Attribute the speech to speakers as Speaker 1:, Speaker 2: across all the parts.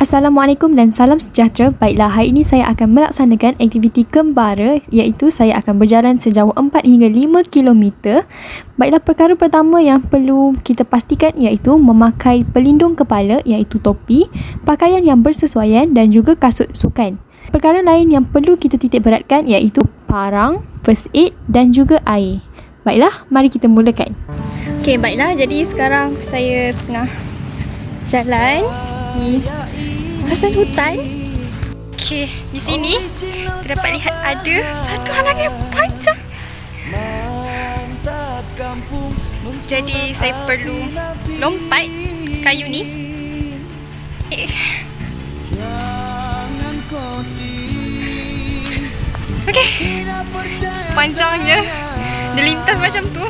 Speaker 1: Assalamualaikum dan salam sejahtera. Baiklah, hari ini saya akan melaksanakan aktiviti kembara, iaitu saya akan berjalan sejauh 4 hingga 5 kilometer. Baiklah, perkara pertama yang perlu kita pastikan iaitu memakai pelindung kepala iaitu topi, pakaian yang bersesuaian dan juga kasut sukan. Perkara lain yang perlu kita titik beratkan iaitu parang, first aid dan juga air. Baiklah, mari kita mulakan. Okey, baiklah, jadi sekarang saya tengah jalan di kawasan hutan. Okey, di sini kita dapat lihat ada satu halangan yang panjang. Jadi saya perlu lompat kayu ni. Okey, panjangnya dia lintas macam tu.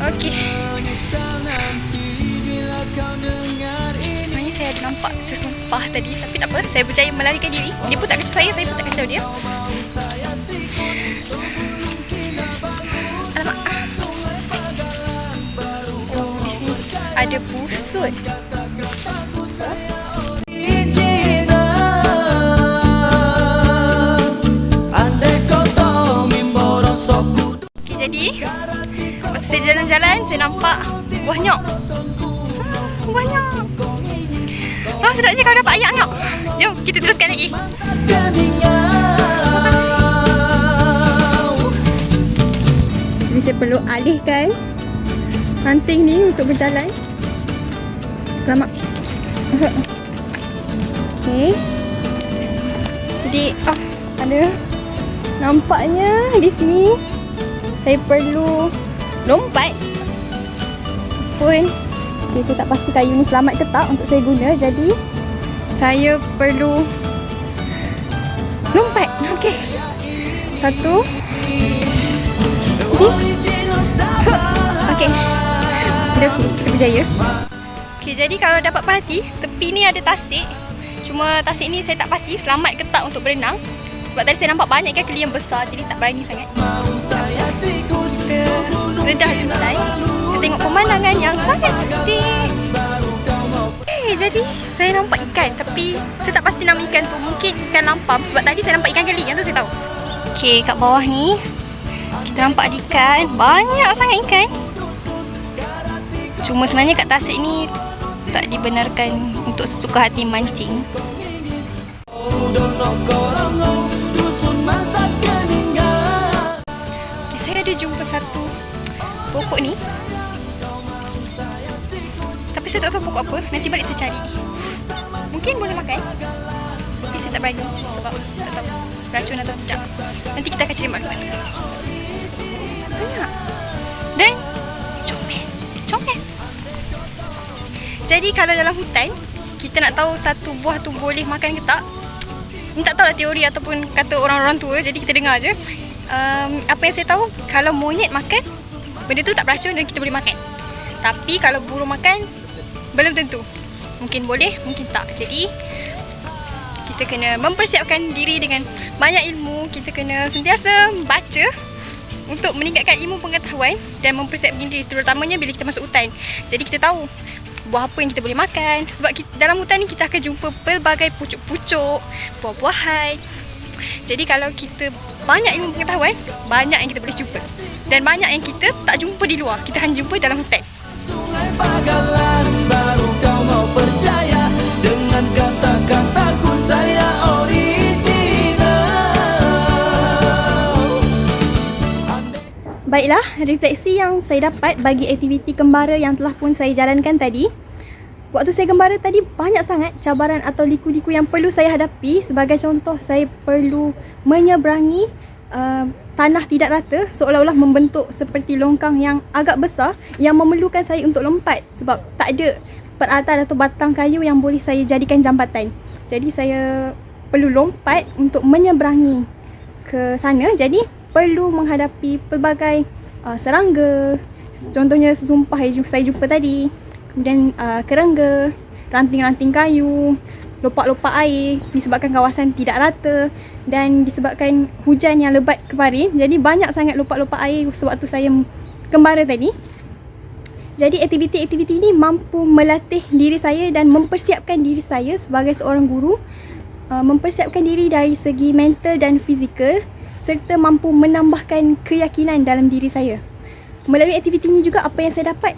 Speaker 1: Okey, sebenarnya saya ada nampak sesumpah tadi, tapi tak apa, saya berjaya melarikan diri. Dia pun tak kacau saya pun tak kacau dia. Alamak. Oh, di sini ada busut. Okay, jadi waktu saya jalan-jalan, saya nampak buah nyok. Buah nyok. Oh, sedapnya kalau dapat ayak nyok. Jom, kita teruskan lagi. Jadi saya perlu alihkan ranting ni untuk berjalan. Selamat. Okey. Jadi, ada nampaknya di sini saya perlu lompat. Pun okay, saya tak pasti kayu ni selamat ke tak untuk saya guna. Jadi saya perlu lompat. Okey. Satu. Okey. Dah okey, kita berjaya. Okey, jadi kalau dapat perhati, tepi ni ada tasik. Cuma tasik ni saya tak pasti selamat ke tak untuk berenang. Sebab tadi saya nampak banyak ikan keli yang besar, jadi tak berani sangat. Kita redah dulu mulai. Kita tengok pemandangan yang sangat cantik. Jadi saya nampak ikan, tapi saya tak pasti nama ikan tu. Mungkin ikan lampam, sebab tadi saya nampak ikan keli, yang tu saya tahu. Okey, kat bawah ni kita nampak ada ikan, banyak sangat ikan. Cuma sebenarnya kat tasik ni tak dibenarkan untuk sesuka hati mancing. Okay, saya ada jumpa satu pokok ni, tapi saya tak tahu pokok apa. Nanti balik saya cari. Mungkin boleh makan, tapi saya tak berani sebab saya tak tahu beracun atau tidak. Nanti kita akan cari maklumat. Banyak. Dan comel. Jadi kalau dalam hutan kita nak tahu satu buah tu boleh makan ke tak, ni tak tahulah teori ataupun kata orang-orang tua, jadi kita dengar je. Apa yang saya tahu, kalau monyet makan, benda tu tak beracun dan kita boleh makan. Tapi kalau burung makan, belum tentu. Mungkin boleh, mungkin tak. Jadi kita kena mempersiapkan diri dengan banyak ilmu. Kita kena sentiasa baca untuk meningkatkan ilmu pengetahuan dan mempersiapkan diri, terutamanya bila kita masuk hutan. Jadi kita tahu buah apa yang kita boleh makan. Sebab dalam hutan ni kita akan jumpa pelbagai pucuk-pucuk, buah-buahan. Jadi kalau kita banyak ilmu pengetahuan, banyak yang kita boleh jumpa. Dan banyak yang kita tak jumpa di luar, kita hanya jumpa dalam hutan.
Speaker 2: Sungai Bagalan, baru kau mau percaya dengan kata-kataku, saya original.
Speaker 1: Baiklah, refleksi yang saya dapat bagi aktiviti kembara yang telah pun saya jalankan tadi. Waktu saya kembara tadi, banyak sangat cabaran atau liku-liku yang perlu saya hadapi. Sebagai contoh, saya perlu menyeberangi tanah tidak rata, seolah-olah membentuk seperti longkang yang agak besar yang memerlukan saya untuk lompat. Sebab tak ada peralatan atau batang kayu yang boleh saya jadikan jambatan. Jadi saya perlu lompat untuk menyeberangi ke sana. Jadi perlu menghadapi pelbagai serangga. Contohnya sesumpah saya jumpa tadi. Kemudian kerangga, ranting-ranting kayu, lopak-lopak air disebabkan kawasan tidak rata dan disebabkan hujan yang lebat kemarin. Jadi banyak sangat lopak-lopak air sewaktu saya kembara tadi. Jadi aktiviti-aktiviti ini mampu melatih diri saya dan mempersiapkan diri saya sebagai seorang guru, mempersiapkan diri dari segi mental dan fizikal, serta mampu menambahkan keyakinan dalam diri saya. Melalui aktiviti ini juga apa yang saya dapat,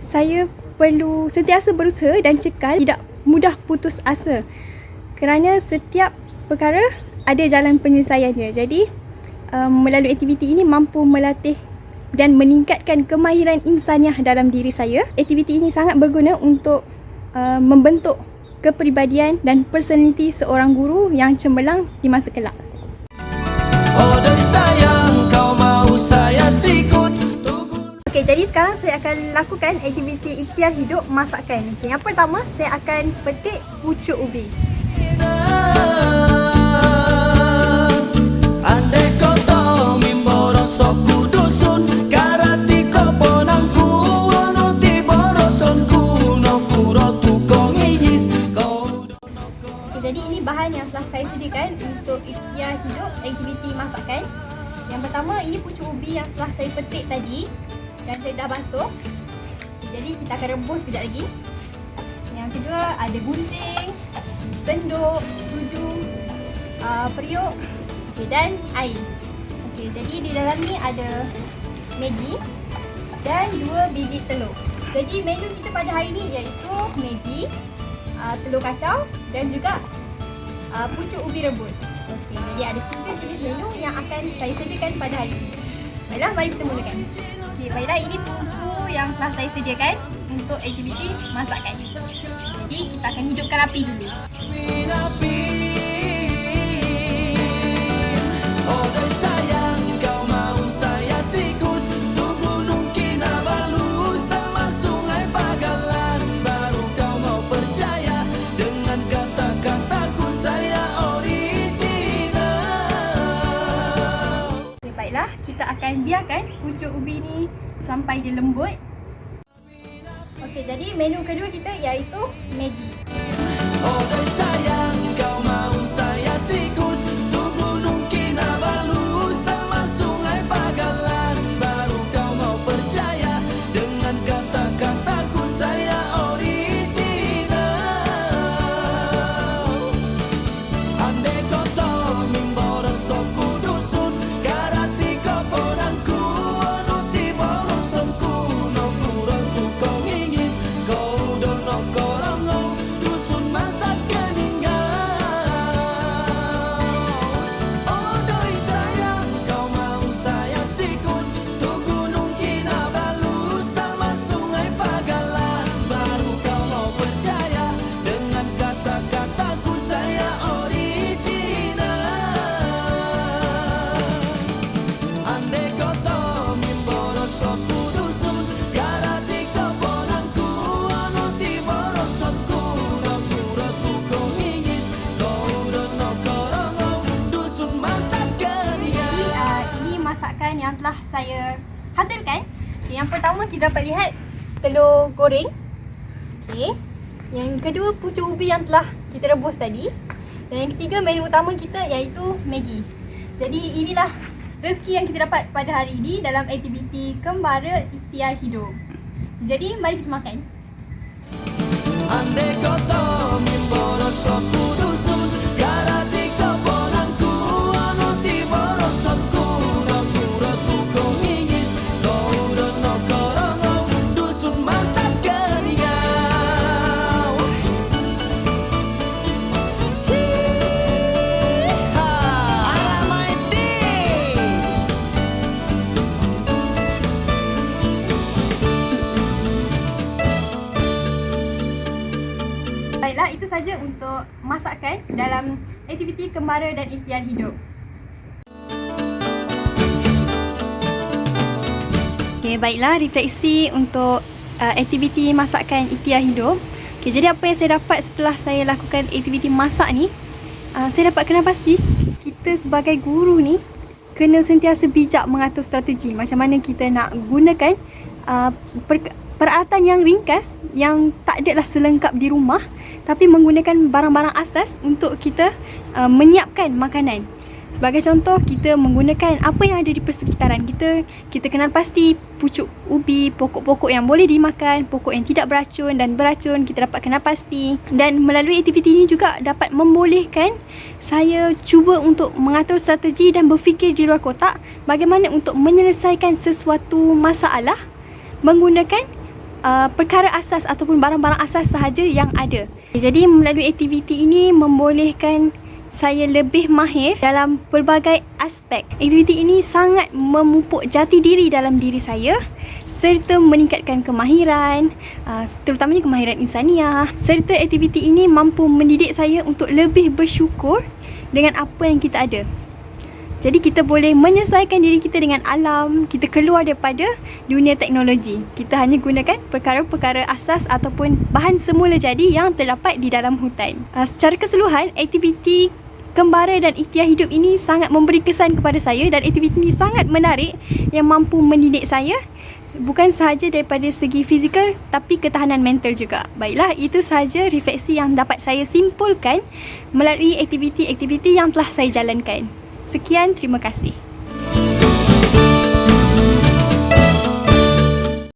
Speaker 1: saya perlu sentiasa berusaha dan cekal, tidak mudah putus asa. Kerana setiap perkara ada jalan penyelesaiannya. Jadi melalui aktiviti ini mampu melatih dan meningkatkan kemahiran insaniah dalam diri saya. Aktiviti ini sangat berguna untuk membentuk kepribadian dan personaliti seorang guru yang cemerlang di masa kelak.
Speaker 2: Oh doi sayang, kau mau saya sikut.
Speaker 1: Okey, jadi sekarang saya akan lakukan aktiviti ikhtiar hidup masakan. Okay, yang pertama, saya akan petik pucuk ubi.
Speaker 2: Andai kau tahu mimboro soku dusun, karati kau ponangku, ono tiboro sonku, no kuro tukong igis, kau
Speaker 1: Okay, jadi ini bahan yang telah saya sediakan untuk ikhtiar hidup aktiviti masakan. Yang pertama, ini pucuk ubi yang telah saya petik tadi dan saya dah basuh. Jadi kita akan rebus sekejap lagi. Yang kedua, ada gunting, senduk, sudu, periuk, okay, dan air. Okay, jadi di dalam ni ada Maggi dan 2 biji telur. Jadi menu kita pada hari ni iaitu Maggi, telur kacau dan juga pucuk ubi rebus. Okay, jadi ada 3 jenis menu yang akan saya sediakan pada hari ini. Baiklah, mari kita mulakan. Okay, baiklah, ini tungku yang telah saya sediakan untuk aktiviti masakan. Jadi kita akan hidupkan api dulu.
Speaker 2: api. Oh doi sayang, kau mau saya sikut, tuh gunung Kinabalu sama sungai Pagalan, baru kau mau percaya dengan kata-kataku saya original.
Speaker 1: Okay, baiklah, kita akan biarkan pucuk ubi ni sampai dia lembut. Okey, jadi menu kedua kita iaitu Maggi.
Speaker 2: Oh doi sayang, kau mau saya sikut, tuh gunung Kinabalu sama sungai Pagalan, baru kau mau percaya dengan kata-kataku saya original. Andai kau tahu mimboro soku dusun, karati kau ponangku, ono tiboro sonku, no kurang tukong ingis, kau dono korongo, dusun mata keninggal. Oh doi sayang, kau mau saya sikut, tuh gunung Kinabalu sama sungai Pagalan, baru kau mau percaya dengan kata-kataku saya original. Andai kau tahu mimboro soku dusun, karati kau ponangku, ono tiboro sonku, no kuro tukong ingis, kau dono korongo, dusun mata keninggal.
Speaker 1: Jadi ini masakan yang telah saya hasilkan. Okay, yang pertama kita dapat lihat telur goreng. Okay. Yang kedua, pucuk ubi yang telah kita rebus tadi. Dan yang ketiga, menu utama kita iaitu Maggi. Jadi inilah rezeki yang kita dapat pada hari ini dalam aktiviti Kembara Ikhtiar Hidup. Jadi mari kita makan.
Speaker 2: Andai kau tahu mimboro soku dusun, karati kau ponangku, ono tiboro sonku, no kuro tukong ingis, kau dono korongo, dusun mata keninggal. Alamighty.
Speaker 1: Baiklah, itu saja untuk masakan dalam aktiviti Kembara dan Ikhtiar Hidup. Okay, baiklah, refleksi untuk aktiviti masakan Ikhtiar Hidup. Okay, jadi apa yang saya dapat setelah saya lakukan aktiviti masak ni, saya dapat kena pasti kita sebagai guru ni kena sentiasa bijak mengatur strategi macam mana kita nak gunakan peralatan yang ringkas yang tak adalah selengkap di rumah, tapi menggunakan barang-barang asas untuk kita menyiapkan makanan. Sebagai contoh, kita menggunakan apa yang ada di persekitaran kita. Kita kenal pasti pucuk ubi, pokok-pokok yang boleh dimakan, pokok yang tidak beracun dan beracun, kita dapat kenal pasti. Dan melalui aktiviti ini juga dapat membolehkan saya cuba untuk mengatur strategi dan berfikir di luar kotak bagaimana untuk menyelesaikan sesuatu masalah menggunakan perkara asas ataupun barang-barang asas sahaja yang ada. Jadi melalui aktiviti ini membolehkan saya lebih mahir dalam pelbagai aspek. Aktiviti ini sangat memupuk jati diri dalam diri saya serta meningkatkan kemahiran, terutamanya kemahiran insaniah. Serta aktiviti ini mampu mendidik saya untuk lebih bersyukur dengan apa yang kita ada. Jadi kita boleh menyesuaikan diri kita dengan alam, kita keluar daripada dunia teknologi. Kita hanya gunakan perkara-perkara asas ataupun bahan semula jadi yang terdapat di dalam hutan. Secara keseluruhan, aktiviti Kembara dan Ikhtiar Hidup ini sangat memberi kesan kepada saya dan aktiviti ini sangat menarik yang mampu mendidik saya bukan sahaja daripada segi fizikal tapi ketahanan mental juga. Baiklah, itu sahaja refleksi yang dapat saya simpulkan melalui aktiviti-aktiviti yang telah saya jalankan. Sekian, terima kasih.